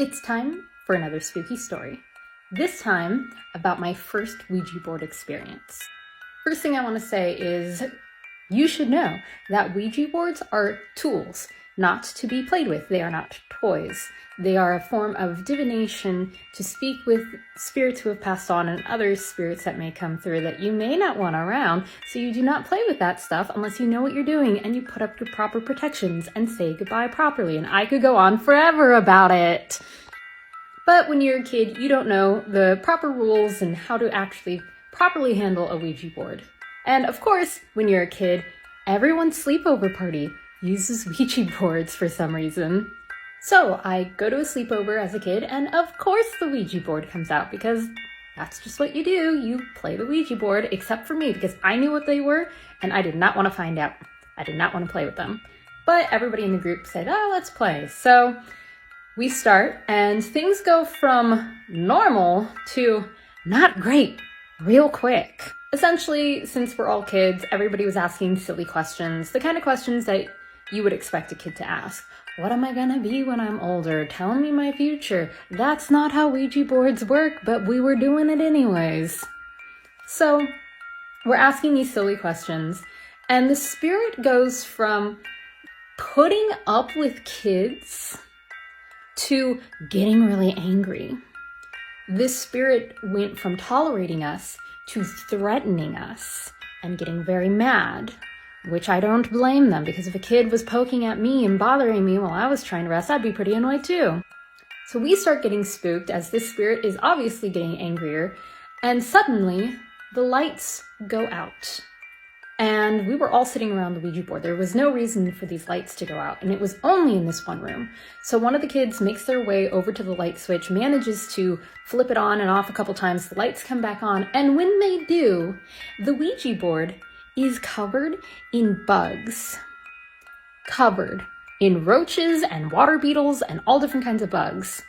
It's time for another spooky story. This time about my first Ouija board experience. First thing I want to say is you should know that Ouija boards are tools, not to be played with. They are not toys. They are a form of divination to speak with spirits who have passed on and other spirits that may come through that you may not want around. So you do not play with that stuff unless you know what you're doing and you put up your proper protections and say goodbye properly. And I could go on forever about it. But when you're a kid, you don't know the proper rules and how to actually properly handle a Ouija board. And of course, when you're a kid, everyone's sleepover party uses Ouija boards for some reason. So I go to a sleepover as a kid, and of course the Ouija board comes out because that's just what you do. You play the Ouija board, except for me, because I knew what they were, and I did not want to find out. I did not want to play with them. But everybody in the group said, oh, let's play. So we start, and things go from normal to not great real quick. Essentially, since we're all kids, everybody was asking silly questions, the kind of questions that you would expect a kid to ask. What am I gonna be when I'm older? Tell me my future. That's not how Ouija boards work, but we were doing it anyways. So we're asking these silly questions, and the spirit goes from putting up with kids to getting really angry. This spirit went from tolerating us to threatening us and getting very mad, which I don't blame them, because if a kid was poking at me and bothering me while I was trying to rest, I'd be pretty annoyed too. So we start getting spooked as this spirit is obviously getting angrier, and suddenly the lights go out. And we were all sitting around the Ouija board. There was no reason for these lights to go out, and it was only in this one room. So one of the kids makes their way over to the light switch, manages to flip it on and off a couple times. The lights come back on, and when they do, the Ouija board is covered in bugs. Covered in roaches and water beetles and all different kinds of bugs.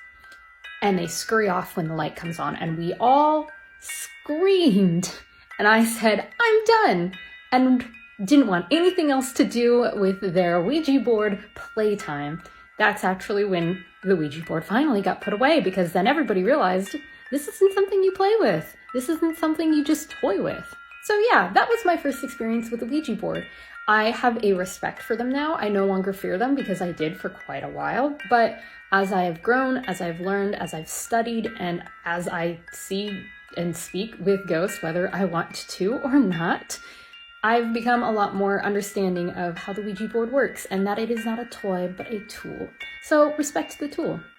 And they scurry off when the light comes on, and we all screamed. And I said, I'm done. And didn't want anything else to do with their Ouija board playtime. That's actually when the Ouija board finally got put away, because then everybody realized this isn't something you play with. This isn't something you just toy with. So yeah, that was my first experience with the Ouija board. I have a respect for them now. I no longer fear them, because I did for quite a while. But as I have grown, as I've learned, as I've studied, and as I see and speak with ghosts, whether I want to or not, I've become a lot more understanding of how the Ouija board works, and that it is not a toy, but a tool. So respect the tool.